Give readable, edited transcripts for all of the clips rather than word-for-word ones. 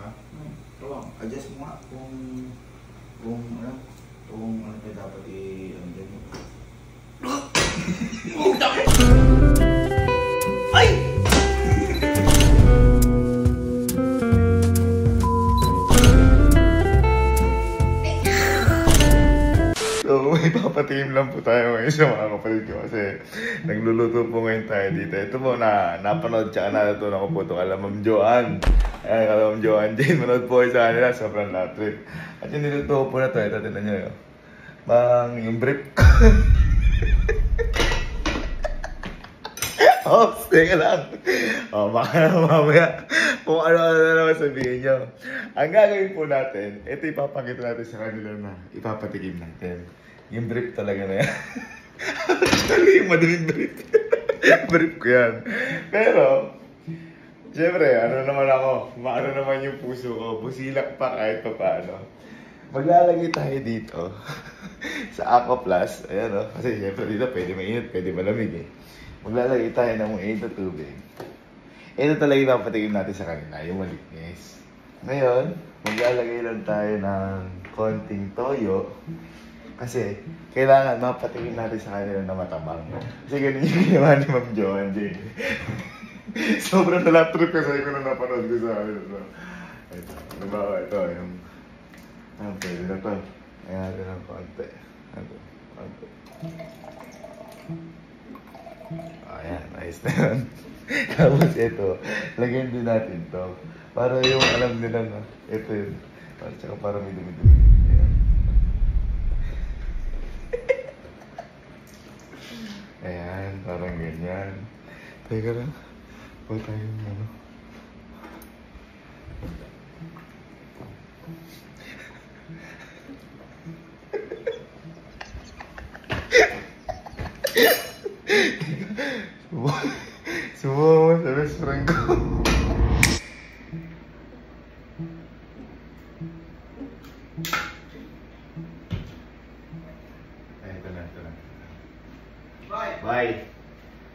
Ha? Ito lang. Adjust mo nga kung ano tayo dapat ano dyan. Ay! So, may papatingin lang po tayo ngayon sa mga kapatid ko kasi nagluluto po ngayon tayo dito. Ito po napanood tsaka natutunan ko po itong Ma'am Joanne. Ayan, Ma'am Joanne Jane, manood po kayo sa kanila, sobrang latrip. At yung niluto po na ito, ito, tinan nyo yun. Yung brief. Oh, teka lang. Oh, baka mamaya kung ano-ano na naman sabihin nyo. Ang gagawin po natin, ito ipapakita natin sa kanila na ipapatikim natin. Yung brief talaga na yan. Talaga yung madaming brief. Brief ko yan. Pero, siyempre, ano naman ako, maano naman yung puso ko, busilak pa kahit pa paano. Maglalagay tayo dito sa Aqua Plus. Ayan o, kasi siyempre dito pwede mainit, pwede malamig eh. Maglalagay tayo ng mainit na tubig. Ito talaga yung papatikim natin sa kanila, yung maliknis. Ngayon, maglalagay lang tayo ng konting toyo. Kasi, kailangan mapatikim natin sa kanila na matabang. Kasi ganun yung ginawa ni Ma'am Joanne Jane. Sobrang nalatrip kasi ko na napanood ko sa kanila. So, ito, diba, ito, yung... pwede na to. Ayan natin ng konti. Konti. Ayan, nice na yun. Tapos ito, lagyan din natin to. Para yung alam nila na, ito yun. Tsaka para may dumi-dumi. Ayan. Ayan, parang ganyan. Teka lang. Huwag tayong ano. Sumuha mo sa best friend ko. Ay, ito na. Bye.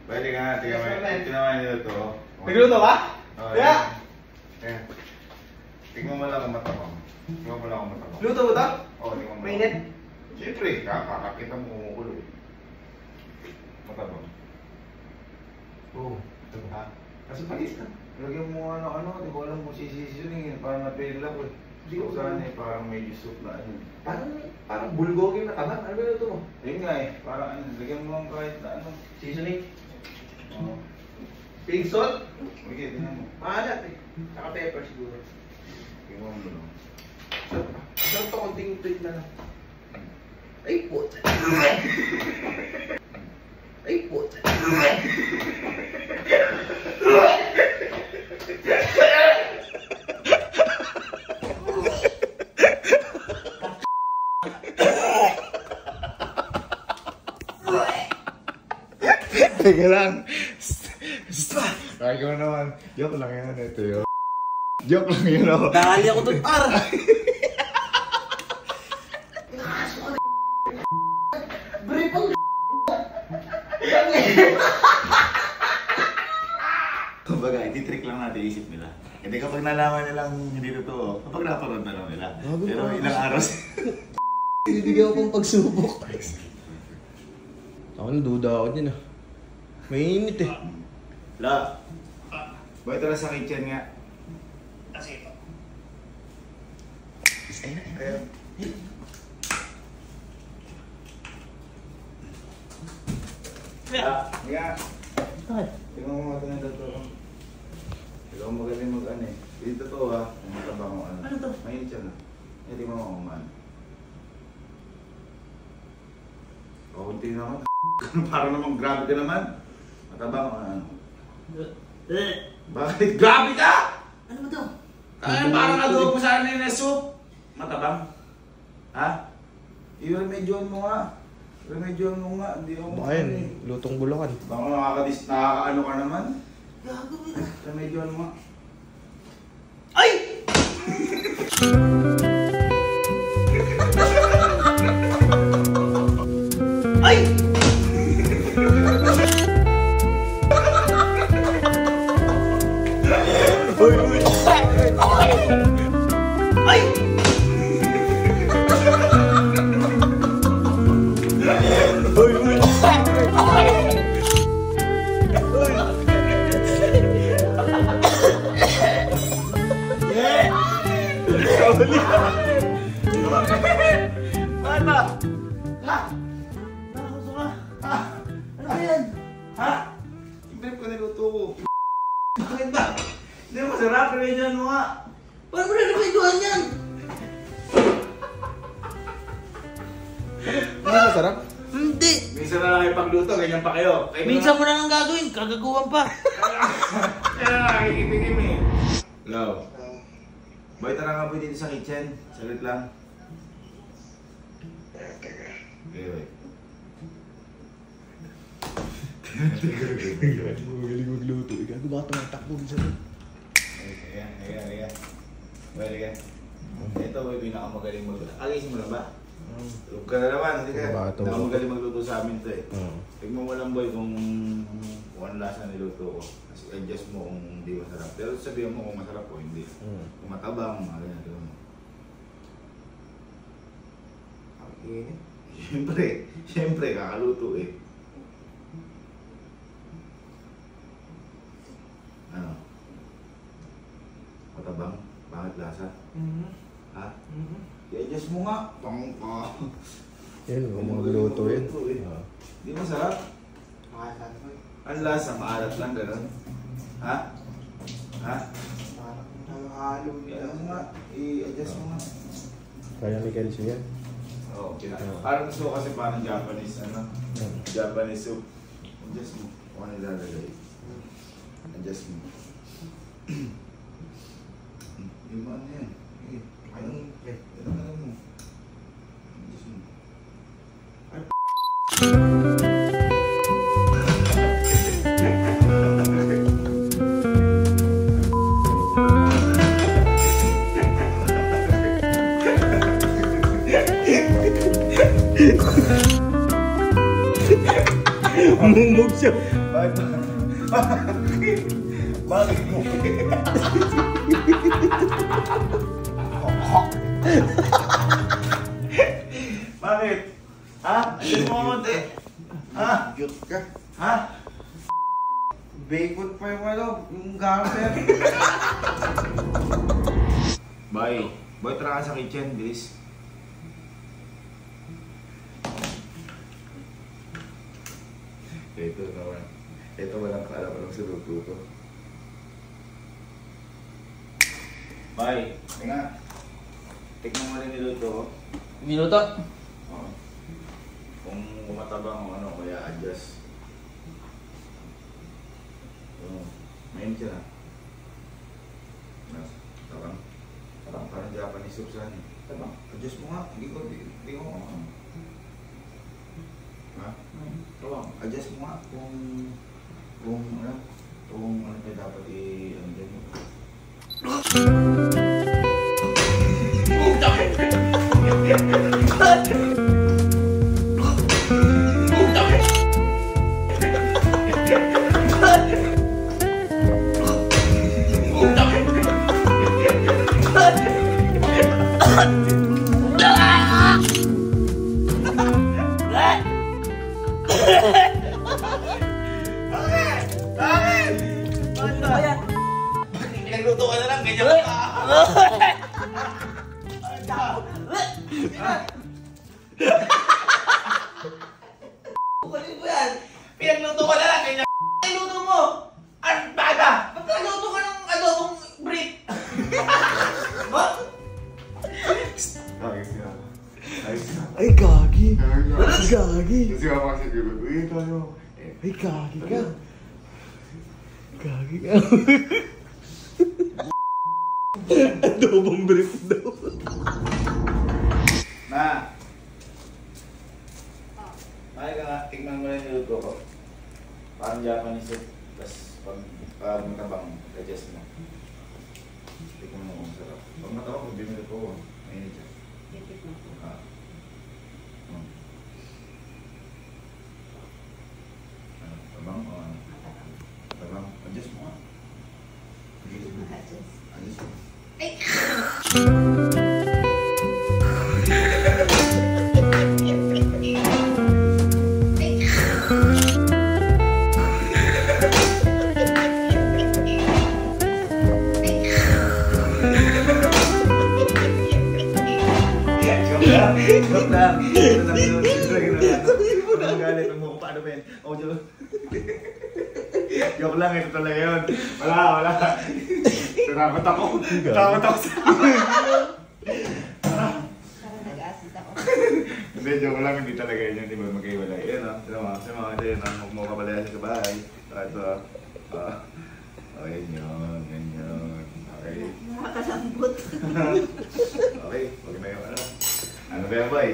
Bye, tingnan nga. Tinawain nila to. Nagluto ba? Kaya? Tingnan mo lang kung matabang. Luto mo to? Oo, tingnan mo. Mainit? Siyempre, kakakita mo kumukulo eh. Matabang. Oo. Ha? Kasi palis ka. Lagyan mo ano, di ko alam kung sisisyonin. Parang napilila ko eh. Hindi ko saan eh, parang may soup na ano. Parang bulgogi na taba. Ano ba luto mo? Ayun nga eh, parang ano, lagyan mo ang kahit na ano. Seasoning? Oo. Pig salt? Okay, tingnan mo. Maalat eh. Saka pepper siguro. Tingnan mo lang. Sarap to, konting tweet na lang. Ay, puta. Ay, puta. Teka lang. Kaya ko naman. Joke lang yan ito yun. Joke lang yun ako. Nakali ako doon, par! Brief ang Kumbaga, iti-trick lang natin isip nila. Hindi kapag nalaman nilang hindi totoo, kapag napanood na lang nila. Pero ilang araw Bibigyan ko pang pagsubok. Ako naduda ako din ah. Mainit eh. La, ba ito lang sa kitchen nga? Kasi ito. Ayun. Nga. Tingnan mo mga ito to. Ikaw magaling mag-ano eh. Dito to ha. Ang matabang mo ano. Ano to? Mainit siya na. Tingnan mo kung ano. Kaunti naman. Para namang grabe ka naman. Matabang mo ano. Bakit? Grabe ka! Ano ba to? Ay, parang adobo sa anin na soup. Matabang. Ha? I-remedyoan mo nga. Remedyoan mo nga. Hindi ako Baka yun, lutong bulakan. Baka nakakaano ka naman. Gago mo na. Remedyoan mo nga. Ay! Ay! Uy! Ano? Ha? Nakakaso ka? Ha? Ano ba yan? Ha? Ibrip ko niluto ko. Bakit ba? Hindi mo masarap, pinagyan mo nga. Paano mo na napinduhan yan? Hindi masarap? Hindi. Minsan na lang kayo pagluto, ganyan pa kayo. Kayo Minsan mo na lang gagawin, kagaguhan pa. Kaya na nakikitikim eh. Hello. Boy, tara nga po dito sa kitchen. Salit lang. Okay, wait. Magaling magluto. Ikaw, baka tumatakbo din sa'yo. Ayan. Boy, liga. Ito, boy, pinakamagaling magluto. Agising mo na ba? Tulog ka na naman, hindi ka. Pinakamagaling magluto sa amin to eh. Tignan mo lang, boy, kung ano lasa niluto ko. Kasi adjust mo kung hindi masarap. Pero sabihan mo kung masarap o hindi. Kung matabang, mga ganyan, diba mo. Okay. Siyempre, kakaluto eh. Ano? Matabang? Pangit lasa? Ha? I-adjust mo nga. Pang pa. Yan, magluto yun. Di masarap? Ang lasa, maalat lang, gano'n. Ha? Ha? Halo Ano nga? I-adjust mo nga. Kaya ni Kelsey yan. Oo, parang gusto ko kasi parang Japanese, ano? Japanese soup. Adjust mo. Kung ano ilalagay. Adjust mo. Yung mga ano yan. Ano mo? Adjust mo. Mumog siya. Bakit mo? Bakit? Ha? Ayun mo konti. Ha? Cute ka. Ha? Bacon pa yung ano, yung garter. Bye. Boy, tara ka sa kitchen, bilis. Ito naman. Ito walang kala sa luto to. Bye. Tinga. Tignan mo rin niluto ko. Minuto. Oo. Kung kumatabang o ano, kaya adjust. Oo. Main siya na. Tabang. Parang Japanese soup saan eh. Tabang. Adjust mo nga. Hindi ko ano. Ha? Tabang. Adjust mo nga kung ano kayo dapat ano dyan. Pinagluto ka na lang, ganyan ka. Kukunin mo yan. Pinagluto ka na lang, ganyan. Luto mo. Ang baga! Ba't nagluto ka ng adobong brick? Ba? Ayos nga. Ayos nga. Ay, gagi. Ayos nga. Gagi. Kasi nga kasi gulo. Uy, tayo. Ay, gagi ka. Gagi ka. Adobong brief daw. Ma! Mali ka nga, tingnan mo lang yung niluto ko. Parang Japanese soup. Tapos pag matabang, adjust mo. Tingnan mo kung sarap. Pag matabang, kung bimili ko, mainit siya. Ah. Ano, tabang o ano? Tabang, adjust mo nga. Adjust mo. Joke lang. Magalit mo paano ba yan? Oh, joke. Joke lang, ito talaga yun. Wala. Takot ako. Takot ako sa... Parang nag-assist ako. Hindi, joke lang. Hindi talaga yun. Hindi ba magkaiwalay? Yan o. Sa mga ito yun. Huwag mo kapalayan sa bahay. Ito. Oh, yan yun. Yan yun. Okay. Nakakalambot. Okay. Huwag na yung ano. Ano ba yan, boy?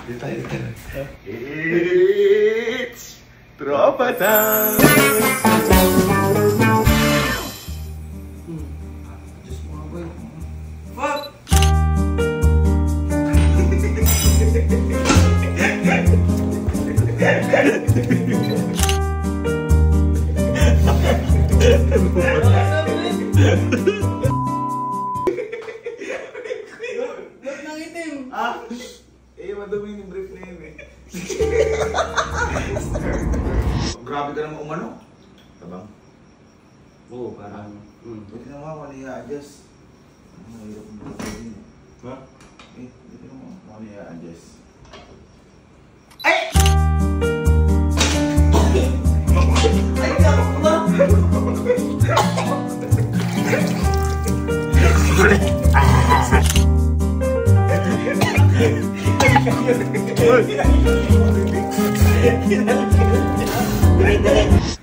Dito tayo. It's Tropa Time! Just mga boy. Fuck! Ba't nangitim? Madumi yung brief na yun eh. Grabe ka naman umano. Tabang? Oo, parang... Buti naman ako i-adjust. Mahirap mo dito din. Ha? Buti naman ako i-adjust.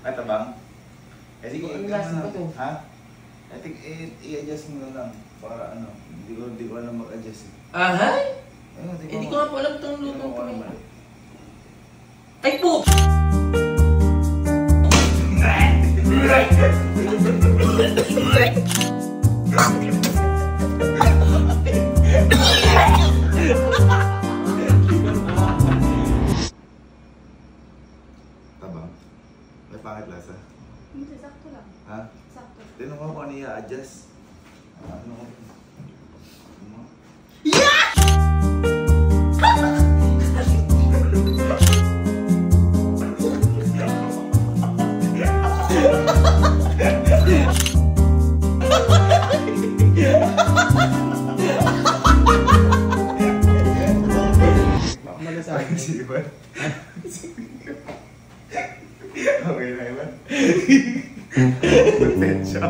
At bang? Eh sige, ha? I think i-adjust mo na lang para ano, hindi ko alam mag-adjust eh. Ahay? Ayun, Hindi ko nga po alam itong Hindi luto ko ko. alam mali. Ay po! Tabang? May pangit lasa? Hindi, sakto lang. Ha? Sakto. Tinong mo kung ano i-adjust. Ano? Ano? Malasakit. Sige ba? Okay na yun? Potensya.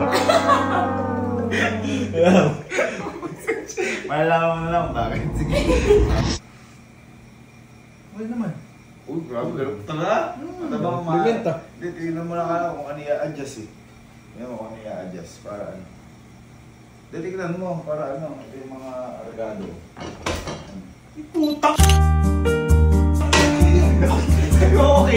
Malalaman mo na lang bakit. Sige. Wala naman. Uy, grabe. Talaga? Matabang ma... Bigyan ta. Hindi, tingnan mo lang kung ano i-adjust eh. Tingnan mo kung ano i-adjust para ano. Hindi, tingnan mo para ano. Ito yung mga regado. Putak! Okay.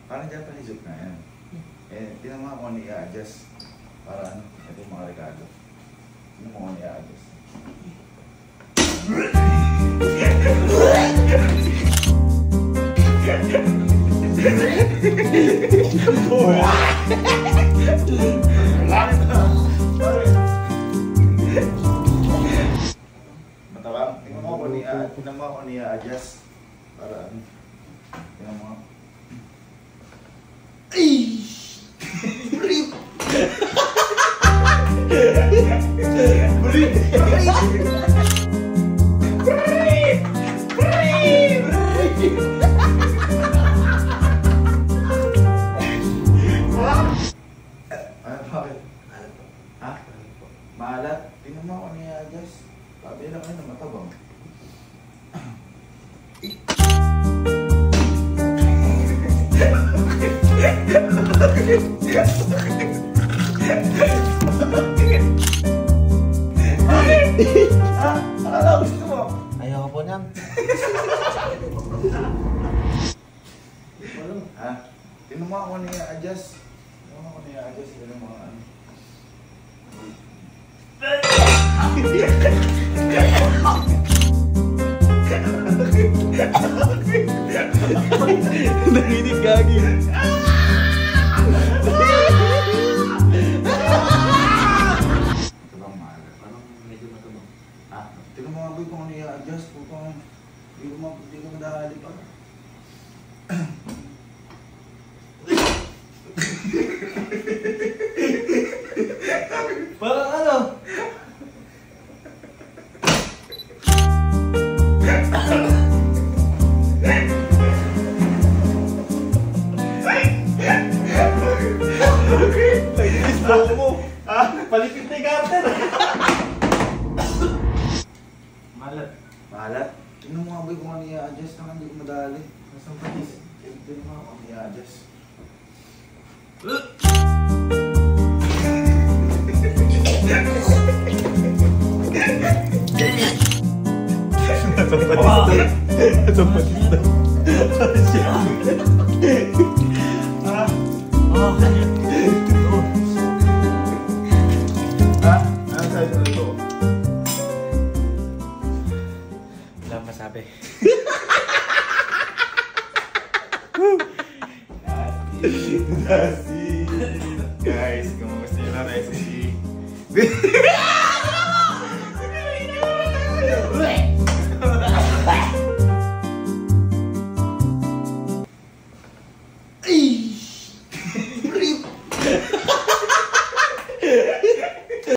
Parang Japanese joke na yan. Eh, tinan mo kung ano i-adjust. Para ano, ito yung mga regalo. Tinan mo kung ano i-adjust. Matabang, tingnan mo kung ano i-adjust. Para ano. Tingnan mo. Bakit? Ha? Maalat? Tingnan mo kung ano i-adjust. Sabi lang kayo na matabang. Akala ko gusto mo. Ayaw ko po niyan. Ha? Tingnan mo kung ano i-adjust. Tingnan mo kung ano adjust ko ng mga ano. Nanginig gagi. Matabang maalat. Parang medyo matabang. Ah, tignan mo nga boy kung ano i-adjust ko kung hindi ko madahali pa. Parang ano? Nag-iis mo mo. Palipit na yung garter. Malat. Maalat? Tignan mo nga boy kung ano i-adjust na hindi ko madahali. Masang patis. Tignan mo nga kung ano i-adjust. Ito pa dito. Ha? Ano sa'yo na ito? Wala masabi. Guys, kumusta nyo na tayo si